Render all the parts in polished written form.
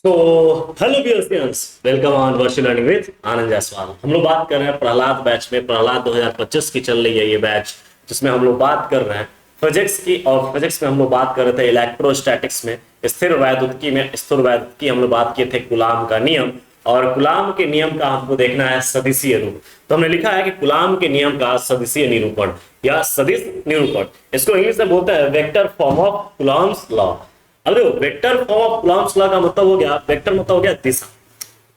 तो hello dear students, welcome on virtual learning with Anand Jaiswal. हम लोग बात कर रहे हैं प्रहलाद बैच में। प्रहलाद 2025 की चल रही है ये बैच, जिसमें हम लोग बात कर रहे हैं फिजिक्स की। और फिजिक्स में हम लोग बात कर रहे थे इलेक्ट्रोस्टैटिक्स में, स्थिर वैद्युतिकी में। स्थिर वैद्युतिकी हम लोग बात किए थे कूलाम का नियम, और कूलाम के नियम का हमको देखना है सदिशीय रूप। तो हमने लिखा है कि कूलाम के नियम का सदिशीय निरूपण या सदिश निरूपण, इसको इंग्लिश में बोलते हैं vector form of Coulomb's law. अब देखो, vector form of Coulomb's law का मतलब हो गया, वेक्टर मतलब हो गया दिशा।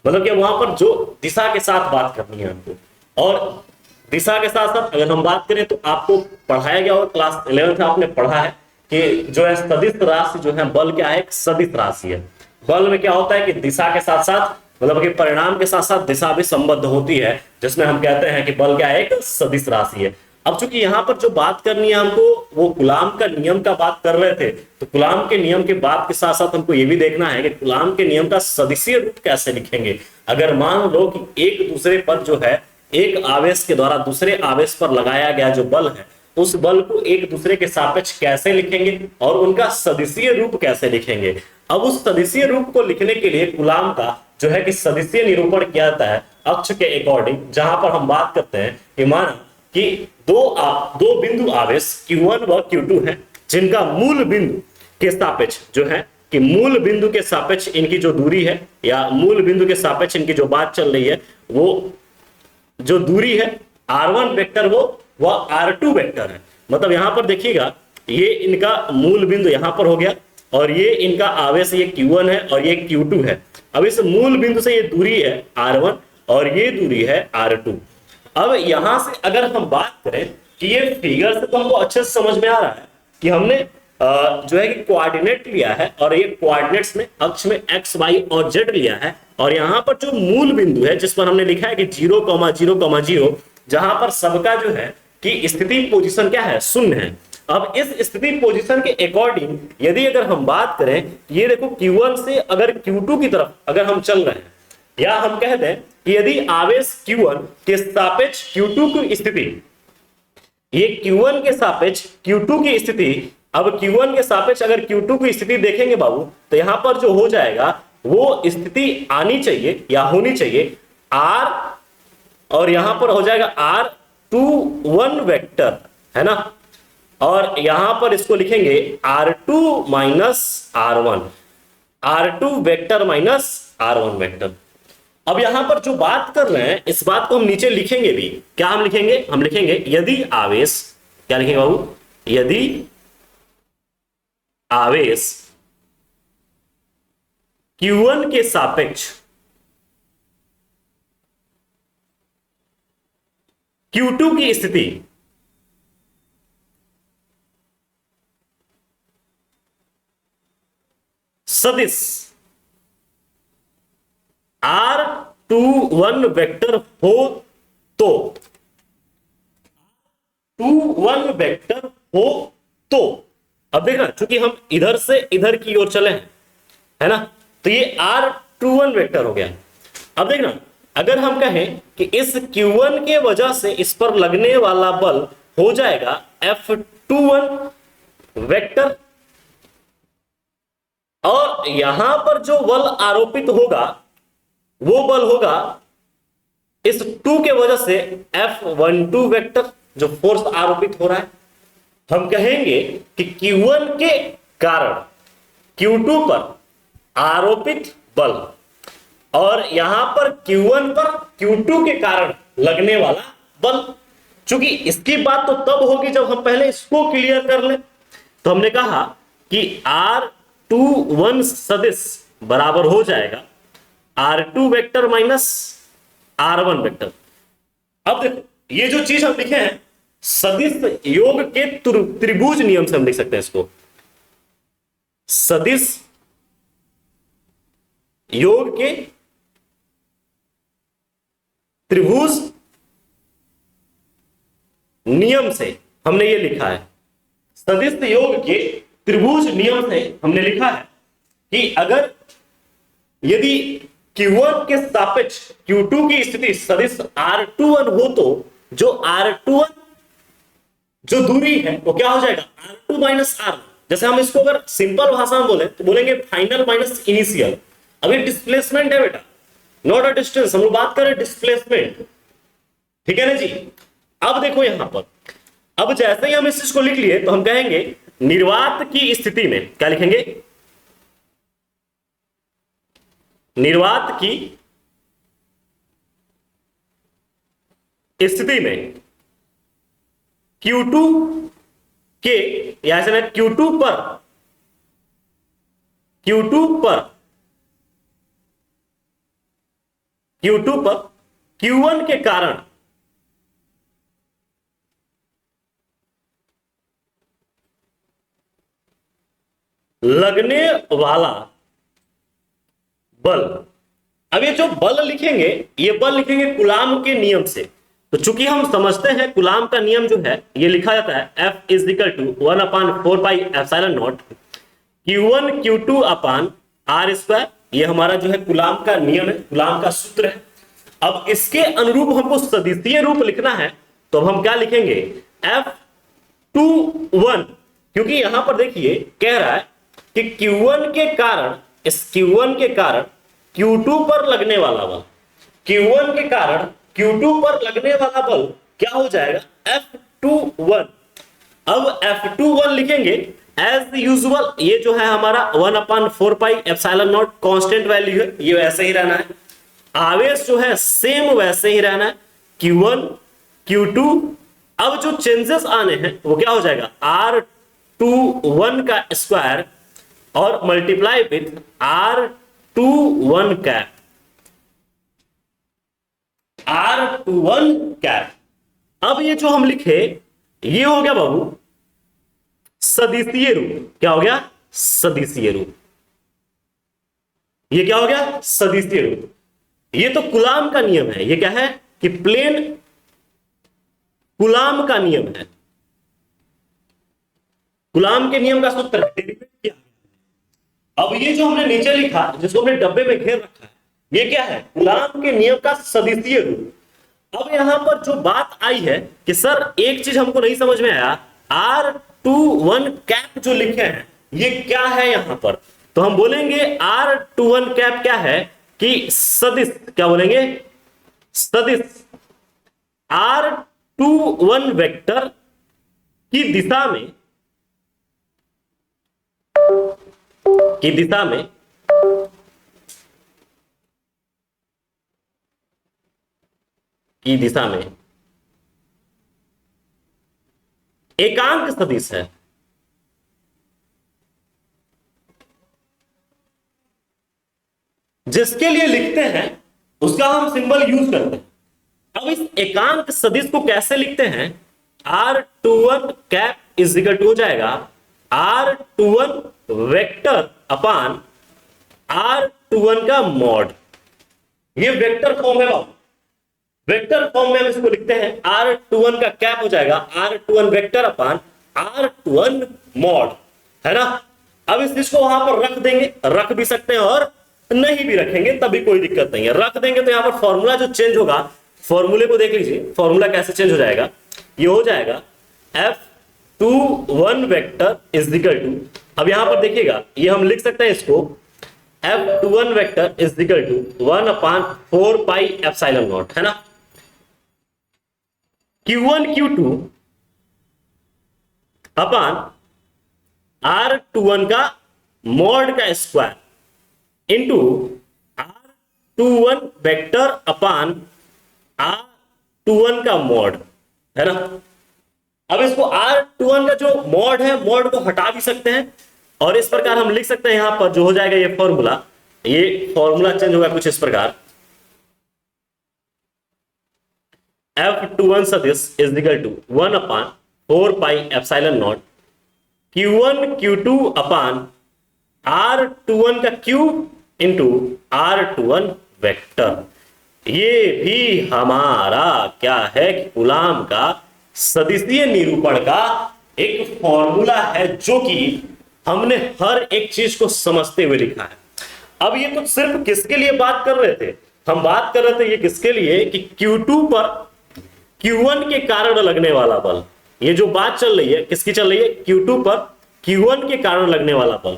मतलब कि वहां पर जो दिशा के साथ बात करनी है आपको, और दिशा के साथ साथ अगर हम बात करें तो आपको पढ़ाया गया होगा, क्लास 11th में आपने पढ़ा है कि जो है सदिश राशि जो है, बल क्या है, एक सदिश राशि है। बल में क्या होता है कि दिशा के साथ साथ, मतलब कि परिणाम के साथ साथ दिशा भी संबद्ध होती है, जिसमें हम कहते हैं कि बल क्या है, एक सदिश राशि है। अब चूंकि यहाँ पर जो बात करनी है हमको, वो कूलाम का नियम का बात कर रहे थे, तो कूलाम के नियम के बात के साथ साथ हमको ये भी देखना है कि कूलाम के नियम का सदिशीय रूप कैसे लिखेंगे। अगर मान लो कि एक दूसरे पर जो है, एक आवेश के द्वारा दूसरे आवेश पर लगाया गया जो बल है, उस बल को एक दूसरे के सापेक्ष कैसे लिखेंगे और उनका सदिशीय रूप कैसे लिखेंगे। अब उस सदिशीय रूप को लिखने के लिए कूलाम का जो है कि सदिशीय निरूपण किया जाता है अक्ष के अकॉर्डिंग, जहां पर हम बात करते हैं कि माना कि दो बिंदु आवेश Q1 व Q2 है, जिनका मूल बिंदु के सापेक्ष जो है कि मूल बिंदु के सापेक्ष इनकी जो दूरी है, या मूल बिंदु के सापेक्ष इनकी जो बात चल रही है, वो जो दूरी है R1 वेक्टर वो वह R2 वेक्टर है। मतलब यहां पर देखिएगा, ये इनका मूल बिंदु यहां पर हो गया, और ये इनका आवेश ये Q1 है और ये Q2 है। अब इस मूल बिंदु से ये दूरी है R1 और ये दूरी है R2। अब यहां से अगर हम बात करें कि ये फिगर से तो हमको अच्छे से समझ में आ रहा है कि हमने जो है कि कोऑर्डिनेट लिया है, और ये कोऑर्डिनेट्स में अक्ष में x y और z लिया है, और यहां पर जो मूल बिंदु है जिस पर हमने लिखा है कि 0,0,0, जहां पर सबका जो है कि स्थिति पोजीशन क्या है, शून्य है। अब इस स्थिति पोजीशन के अकॉर्डिंग यदि अगर हम बात करें, ये देखो Q1 से अगर Q2 की तरफ अगर हम चल रहे हैं, या हम कह दें कि यदि आवेश Q1 के सापेक्ष Q2 की स्थिति, ये Q1 के सापेक्ष Q2 की स्थिति, अब Q1 के सापेक्ष अगर Q2 की स्थिति देखेंगे बाबू, तो यहां पर जो हो जाएगा वो स्थिति आनी चाहिए या होनी चाहिए R, और यहां पर हो जाएगा R21 वेक्टर, है ना। और यहां पर इसको लिखेंगे R2 minus R1, R2 vector minus R1 vector. अब यहां पर जो बात कर रहे हैं, इस बात को हम नीचे लिखेंगे भी। क्या हम लिखेंगे? हम लिखेंगे यदि आवेश, क्या लिखेंगे बाबू, यदि आवेश Q1 के सापेक्ष Q2 की स्थिति सदिश R21 वेक्टर हो तो, 21 वेक्टर हो तो, अब देखना, चूंकि हम इधर से इधर की ओर चले हैं, है ना, तो ये R21 वेक्टर हो गया। अब देखना, अगर हम कहें कि इस Q1 के वजह से इस पर लगने वाला बल हो जाएगा F21 वेक्टर, और यहां पर जो बल आरोपित होगा वो बल होगा इस 2 के वजह से F12 वेक्टर, जो फोर्स आरोपित हो रहा है। हम कहेंगे कि Q1 के कारण Q2 पर आरोपित बल, और यहां पर Q1 पर Q2 के कारण लगने वाला बल। चूंकि इसकी बात तो तब होगी जब हम पहले इसको क्लियर कर लें, तो हमने कहा कि R21 सदिश बराबर हो जाएगा R2 vector minus R1 vector. अब देखो, ये जो चीज हम लिखे हैं सदिश योग के त्रिभुज नियम से हम लिख सकते हैं इसको। सदिश योग के त्रिभुज नियम से हमने ये लिखा है। सदिश योग के त्रिभुज नियम से हमने लिखा है कि अगर यदि Q1 के सापेक्ष Q2 की स्थिति सदिश R21 हो तो जो R21 जो दूरी है वो क्या हो जाएगा, R2 माइनस R। जैसे हम इसको अगर सिंपल भाषा में बोले तो बोलेंगे फाइनल माइनस इनिशियल। अब ये डिस्प्लेसमेंट है बेटा, नॉट अ डिस्टेंस, हम लोग बात कर रहे हैं डिस्प्लेसमेंट, ठीक है ना जी। अब देखो यहां पर, अब जैसे ही हम इस चीज को लिख लिए तो हम कहेंगे निर्वात की स्थिति में, क्या लिखेंगे, निर्वात की स्थिति में Q2 के, या ऐसे ना Q2 पर, Q2 पर, Q2 पर Q1 के कारण लगने वाला बल। अब ये जो बल लिखेंगे, ये बल लिखेंगे कूलाम के नियम से। तो चूंकि हम समझते हैं कूलाम का नियम जो है ये लिखा जाता है F is equal to 1/4 pi epsilon naught Q1 Q2 upon R square. ये हमारा जो है कूलाम का नियम है, कूलाम का सूत्र है। अब इसके अनुरूप हमको सदिशीय रूप लिखना है, तो हम क्या लिखेंगे, F21, क्योंकि यहां पर देखिए कह रहा है कि Q1 के कारण, इस Q1 के कारण Q2 पर लगने वाला बल, Q1 के कारण Q2 पर लगने वाला बल क्या हो जाएगा, F21। अब F21 लिखेंगे एज यूजुअल, ये जो है हमारा 1/4 pi epsilon not constant value है, ये वैसे ही रहना है। आवेश जो है सेम वैसे ही रहना है, Q1 Q2। अब जो चेंजेस आने हैं वो क्या हो जाएगा, R21 का स्क्वायर और multiply with R21 cap, R21 cap. अब ये जो हम लिखे ये हो गया बाबू सदिशीय रूप। क्या हो गया, सदिशीय रूप। ये क्या हो गया, सदिशीय रूप। ये तो कूलाम का नियम है, ये क्या है कि प्लेन कूलाम का नियम है, कूलाम के नियम का सूत्र डेरिवेट किया। अब ये जो हमने नीचे लिखा, जिसको हमने डब्बे में घेर रखा है, ये क्या है, कूलाम के नियम का सदिशीय रूप। अब यहां पर जो बात आई है कि सर एक चीज हमको नहीं समझ में आया, R21 कैप जो लिखे हैं ये क्या है यहां पर, तो हम बोलेंगे R21 कैप क्या है कि सदिश, क्या बोलेंगे, सदिश R21 वेक्टर की दिशा में, की दिशा में की दिशा में एकांक सदिश है। जिसके लिए लिखते हैं उसका हम सिंबल यूज करते हैं। अब इस एकांक सदिश को कैसे लिखते हैं, R21 cap is equal to हो जाएगा R21 वेक्टर अपान R21 का मॉड। ये वेक्टर फॉर्म है बाबू, वेक्टर फॉर्म में हम इसको लिखते हैं, R21 का कैप हो जाएगा R21 वेक्टर अपान R21 मॉड, है ना। अब इस चीज को वहां पर रख देंगे, रख भी सकते हैं और नहीं भी रखेंगे तभी कोई दिक्कत नहीं है। रख देंगे तो यहां पर फॉर्मूला जो चेंज होगा, फॉर्मूले को देख लीजिए, फॉर्मूला कैसे चेंज हो जाएगा, ये हो जाएगा F21 vector is equal to, अब यहां पर देखिएगा ये हम लिख सकते हैं इसको F21 vector is equal to 1/4 pi epsilon naught, है ना। Q1 Q2 अपान R21 का मॉड का स्क्वायर इंटू R21 वेक्टर अपान R21 का मॉड, है ना। अब इसको R21 का जो मॉड है, मॉड को हटा भी सकते हैं और इस प्रकार हम लिख सकते हैं, यहां पर जो हो जाएगा ये फॉर्मूला, ये फॉर्मूला चेंज होगा कुछ इस प्रकार, F21 सदिश is equal to 1/4 pi epsilon naught Q1 Q2 upon R21 का क्यूब इंटू R21 वेक्टर। ये भी हमारा क्या है, कूलाम का सदिशीय निरूपण का एक फॉर्मूला है, जो कि हमने हर एक चीज को समझते हुए लिखा है। अब ये कुछ सिर्फ किसके लिए बात कर रहे थे, हम बात कर रहे थे ये किसके लिए कि Q2 पर Q1 के कारण लगने वाला बल। ये जो बात चल रही है किसकी चल रही है, Q2 पर Q1 के कारण लगने वाला बल।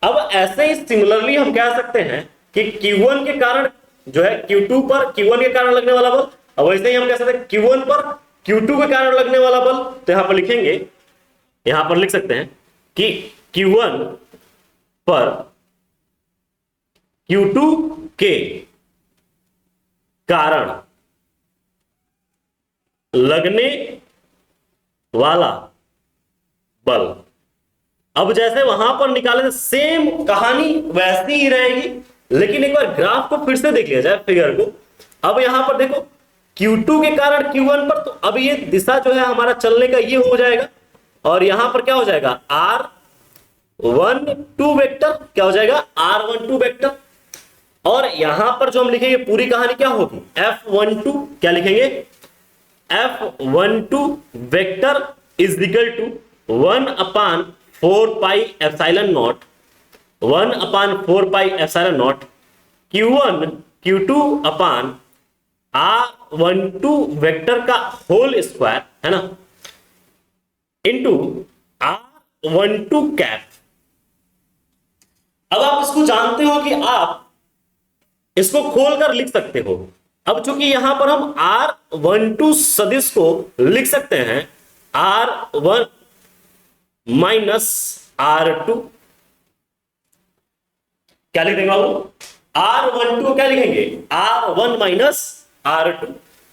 अब ऐसे ही सिमिलरली हम कह सकते हैं कि Q1 के कारण जो है Q2 पर Q1 के कारण लगने वाला बल, और वैसे ही हम कह सकते हैं Q1 पर Q2 के कारण लगने वाला बल। तो यहां पर लिखेंगे, यहां पर लिख सकते हैं कि Q1 पर Q2 के कारण लगने वाला बल। अब जैसे वहां पर निकाले सेम कहानी वैसी ही रहेगी, लेकिन एक बार ग्राफ को फिर से देख लिया जाए, फिगर को। अब यहां पर देखो Q2 के कारण Q1 पर, तो अब ये दिशा जो है हमारा चलने का ये हो जाएगा, और यहां पर क्या हो जाएगा R12 वेक्टर, क्या हो जाएगा R12 वेक्टर। और यहां पर जो हम लिखेंगे पूरी कहानी क्या होगी, F12, क्या लिखेंगे F12 vector is equal to 1/4 pi epsilon naught, 1/4 pi epsilon naught Q1 Q2 upon R12 vector का होल स्क्वायर, है ना, इंटू R12 कैप। अब आप इसको जानते हो कि आप इसको खोलकर लिख सकते हो। अब चूंकि यहां पर हम R12 सदिश को लिख सकते हैं R1 माइनस R2, क्या लिख देंगे बाबू, R12 क्या लिखेंगे R1 माइनस R2,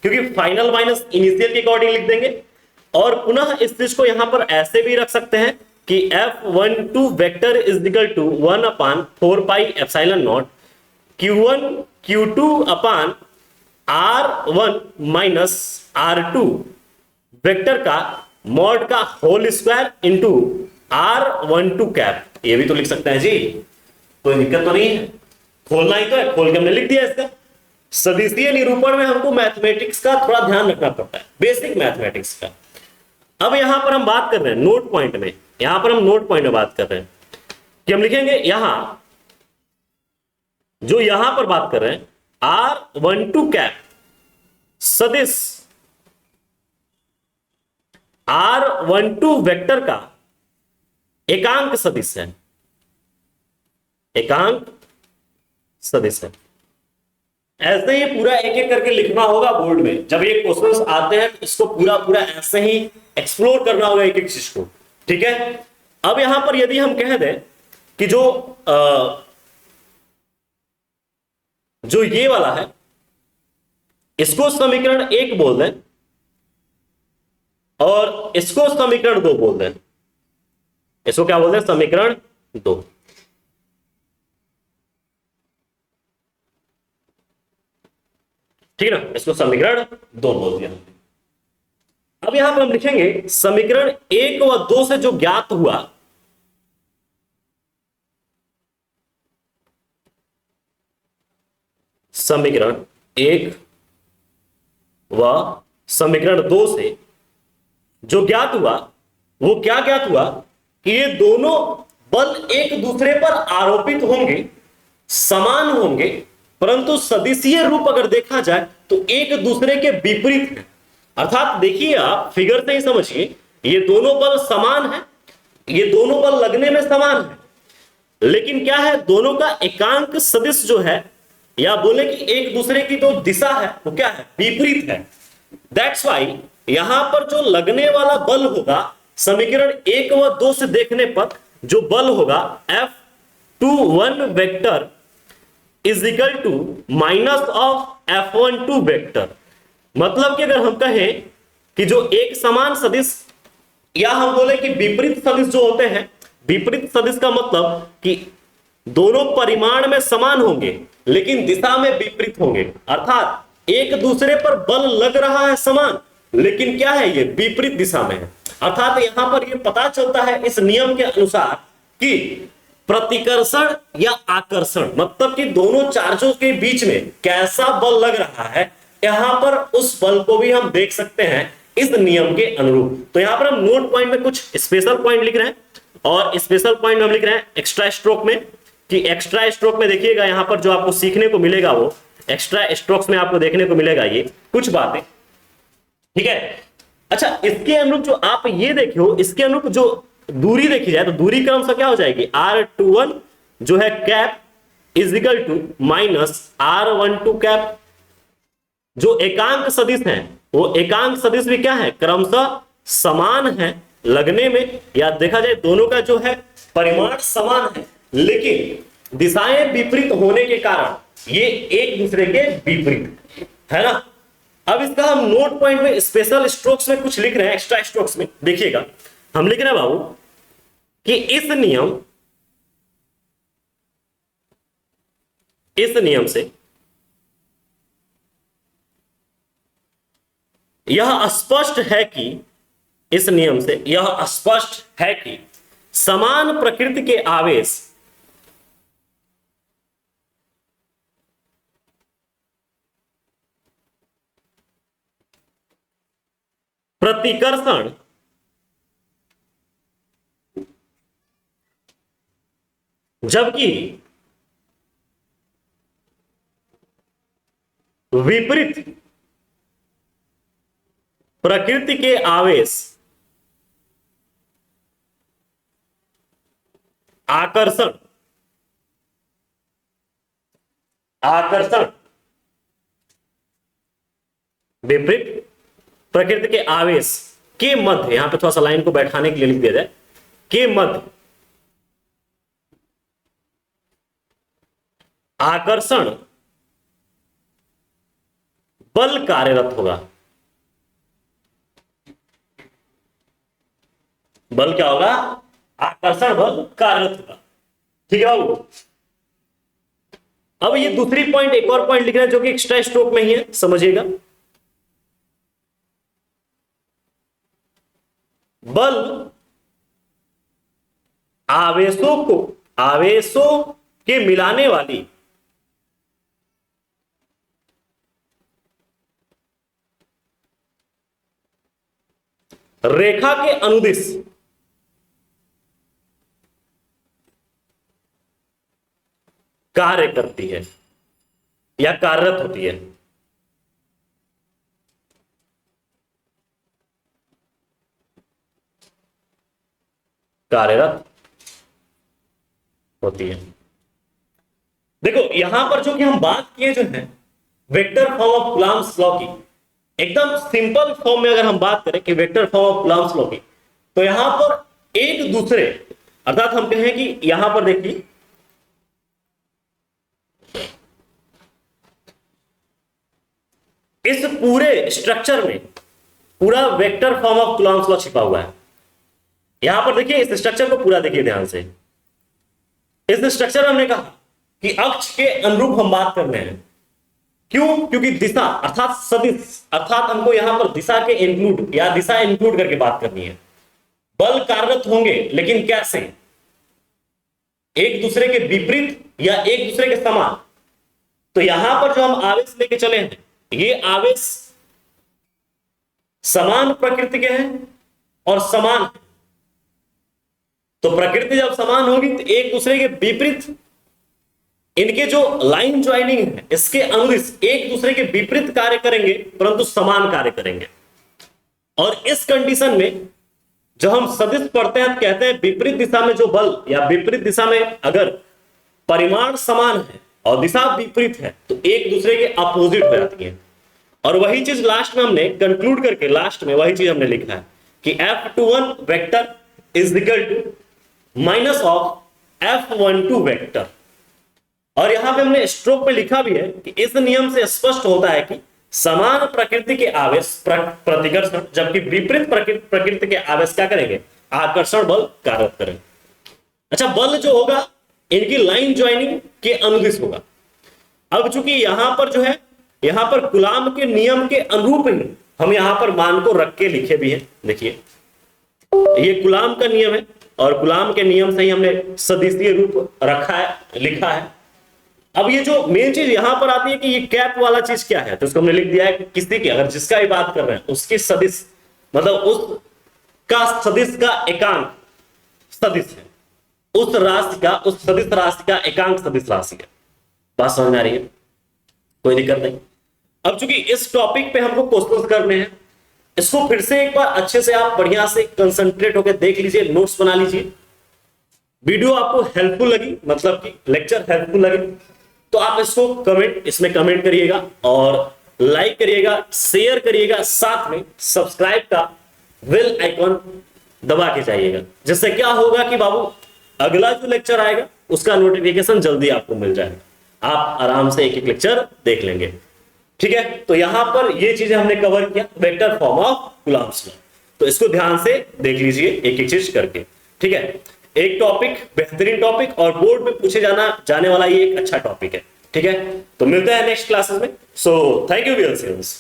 क्योंकि फाइनल माइनस इनिशियल के अकॉर्डिंग लिख देंगे। और पुनः इस चीज को यहां पर ऐसे भी रख सकते हैं कि F12 vector is equal to 1/4 pi epsilon naught Q1 Q2 upon R1 minus R2 vector का मॉड का whole square into R12 cap. ये भी तो लिख सकते हैं जी, कोई दिक्कत तो नहीं है, खोलना ही तो है, खोल के हमने लिख दिया इसका। सदिशीय निरूपण में हमको मैथमेटिक्स का थोड़ा ध्यान रखना पड़ता है, बेसिक मैथमेटिक्स का। अब यहां पर हम बात कर रहे हैं नोट पॉइंट में, यहां पर हम नोट पॉइंट में बात कर रहे हैं कि हम लिखेंगे यहां जो यहां पर बात कर रहे हैं R12 कैप सदिश R12 वेक्टर का एकांक सदिश है, एकांक सदिश है। ऐसे ही पूरा एक एक करके लिखना होगा बोर्ड में, जब ये क्वेश्चंस आते हैं तो इसको पूरा पूरा ऐसे ही एक्सप्लोर करना होगा एक एक चीज को, ठीक है। अब यहां पर यदि हम कह दें कि जो ये वाला है इसको समीकरण 1 बोल दें और इसको समीकरण 2 बोल दें, इसको क्या बोलते हैं समीकरण 2, ठीक है ना, इसको समीकरण 2 बोल दिया। अब यहां पर हम लिखेंगे समीकरण 1 व 2 से जो ज्ञात हुआ, समीकरण 1 व समीकरण 2 से जो ज्ञात हुआ वो क्या ज्ञात हुआ कि ये दोनों बल एक दूसरे पर आरोपित होंगे, समान होंगे, परंतु सदिशीय रूप अगर देखा जाए तो एक दूसरे के विपरीत है। अर्थात देखिए आप फिगर से ही समझिए, ये दोनों बल समान है, ये दोनों बल लगने में समान है, लेकिन क्या है दोनों का एकांक सदिश जो है, या बोले कि एक दूसरे की जो दिशा है वो क्या है विपरीत है। दैट्स वाई यहां पर जो लगने वाला बल होगा समीकरण 1 व 2 से देखने पर जो बल होगा F21 vector is equal to minus of F12 vector. मतलब कि अगर हम कहें कि जो एक समान सदिश, या हम बोले कि विपरीत सदिश जो होते हैं, विपरीत सदिश का मतलब कि दोनों परिमाण में समान होंगे लेकिन दिशा में विपरीत होंगे, अर्थात एक दूसरे पर बल लग रहा है समान लेकिन क्या है ये विपरीत दिशा में है। अर्थात यहां पर ये पता चलता है इस नियम के अनुसार कि प्रतिकर्षण या आकर्षण, मतलब कि दोनों चार्जों के बीच में कैसा बल लग रहा है, यहां पर उस बल को भी हम देख सकते हैं इस नियम के अनुरूप। तो यहां पर हम नोट पॉइंट में कुछ स्पेशल पॉइंट लिख रहे हैं, और स्पेशल पॉइंट हम लिख रहे हैं एक्स्ट्रा स्ट्रोक में, कि एक्स्ट्रा स्ट्रोक में देखिएगा यहां पर जो आपको सीखने को मिलेगा वो एक्स्ट्रा स्ट्रोक्स में आपको देखने को मिलेगा ये कुछ बातें, ठीक है। अच्छा, इसके अनुरूप जो आप ये देखे हो, इसके अनुरूप जो दूरी देखी जाए तो दूरी क्रमशः क्या हो जाएगी R21 जो है cap is equal to minus R12 cap. जो एकांक सदिश हैं वो एकांक सदिश भी क्या है, क्रमशः समान है लगने में, या देखा जाए दोनों का जो है परिमाण समान है, लेकिन दिशाएं विपरीत होने के कारण ये एक दूसरे के विपरीत है ना। अब इसका हम नोट पॉइंट में स्पेशल स्ट्रोक्स में कुछ लिख रहे हैं, एक्स्ट्रा स्ट्रोक्स में देखिएगा। हम लिख रहे हैं बाबू कि इस नियम से यह स्पष्ट है कि इस नियम से यह स्पष्ट है कि समान प्रकृति के आवेश प्रतिकर्षण जबकि विपरीत प्रकृति के आवेश आकर्षण विपरीत प्रकृति के आवेश के मध्य, यहां पे थोड़ा सा लाइन को बैठाने के लिए लिख दिया जाए, के मध्य आकर्षण बल कार्यरत होगा। बल क्या होगा, आकर्षण बल कार्यरत होगा। ठीक है बाबू। अब ये दूसरी पॉइंट, एक और पॉइंट लिख रहे हैं जो कि एक्स्ट्रा स्ट्रोक में ही है, समझिएगा। बल आवेशों के मिलाने वाली रेखा के अनुदिश कार्य करती है या कार्यरत होती है। कार्यरत होती है। देखो यहां पर जो कि हम बात किए जो है vector form of Coulomb's law की, एकदम सिंपल फॉर्म में अगर हम बात करें कि vector form of Coulomb's law की, तो यहां पर एक दूसरे, अर्थात हम कहें कि यहां पर देखिए इस पूरे स्ट्रक्चर में पूरा vector form of Coulomb's law छिपा हुआ है। यहां पर देखिए इस स्ट्रक्चर को पूरा देखिए ध्यान से। इस स्ट्रक्चर में हमने कहा कि अक्ष के अनुरूप हम बात कर रहे हैं। क्यों? क्योंकि दिशा अर्थात सदिश, अर्थात हमको यहां पर दिशा के इंक्लूड या दिशा इंक्लूड करके बात करनी है। बल कार्यरत होंगे लेकिन कैसे? एक दूसरे के विपरीत या एक दूसरे के समान। तो यहां पर जो हम आवेश लेके चले हैं, ये आवेश समान प्रकृति के हैं और समान है। तो प्रकृति जब समान होगी तो एक दूसरे के विपरीत इनके जो लाइन ज्वाइनिंग है इसके अनुदिश एक दूसरे के विपरीत कार्य करेंगे परंतु समान कार्य करेंगे। और इस कंडीशन में जब हम सदिश पढ़ते हैं कहते हैं विपरीत दिशा में जो बल या विपरीत दिशा में अगर परिमाण समान है और दिशा विपरीत है तो एक दूसरे के अपोजिट हो जाती है। और वही चीज लास्ट में हमने कंक्लूड करके लास्ट में वही चीज हमने लिखा है कि F21 vector is equal to minus of F12 vector. और यहां पे हमने स्ट्रोक पे लिखा भी है कि इस नियम से स्पष्ट होता है कि समान प्रकृति के आवेश प्रतिकर्षण जबकि विपरीत प्रकृति के आवेश क्या करेंगे? आकर्षण बल कार्यरत करेंगे। अच्छा, बल जो होगा इनकी लाइन ज्वाइनिंग के अनुदिश होगा। अब चूंकि यहां पर जो है यहां पर कूलॉम के नियम के अनुरूप ही हम यहां पर मान को रख के लिखे भी हैं। देखिए ये कूलॉम का नियम है और कूलॉम के नियम से ही हमने सदिशीय रूप रखा है, लिखा है। अब ये जो मेन चीज यहां पर आती है कि ये कैप वाला चीज क्या है, तो उसको हमने लिख दिया है कि किसी की अगर जिसका भी बात कर रहे हैं उसकी सदिश मतलब उसका सदिश का एकांक सदिश है, उस राशि का, उस सदिश राशि का एकांक सदिश राशि है। बात समझ में आ रही है? कोई दिक्कत नहीं। अब चूंकि इस टॉपिक पे हमको क्वेश्चन करने हैं, इसको फिर से एक बार अच्छे से आप बढ़िया से कंसंट्रेट होकर देख लीजिए, नोट्स बना लीजिए। वीडियो आपको हेल्पफुल लगी, मतलब कि लेक्चर हेल्पफुल लगे, तो आप इसको इसमें कमेंट करिएगा और लाइक करिएगा, शेयर करिएगा, साथ में सब्सक्राइब का बेल आइकॉन दबा के जाइएगा, जिससे क्या होगा कि बाबू अगला जो लेक्चर आएगा उसका नोटिफिकेशन जल्दी आपको मिल जाएगा, आप आराम से एक एक लेक्चर देख लेंगे। ठीक है, तो यहां पर ये चीजें हमने कवर किया, vector form of Coulomb's law, तो इसको ध्यान से देख लीजिए एक एक चीज करके। ठीक है, एक टॉपिक, बेहतरीन टॉपिक और बोर्ड में पूछे जाने वाला ये एक अच्छा टॉपिक है। ठीक है, तो मिलते हैं नेक्स्ट क्लासेस में। So thank you dear students.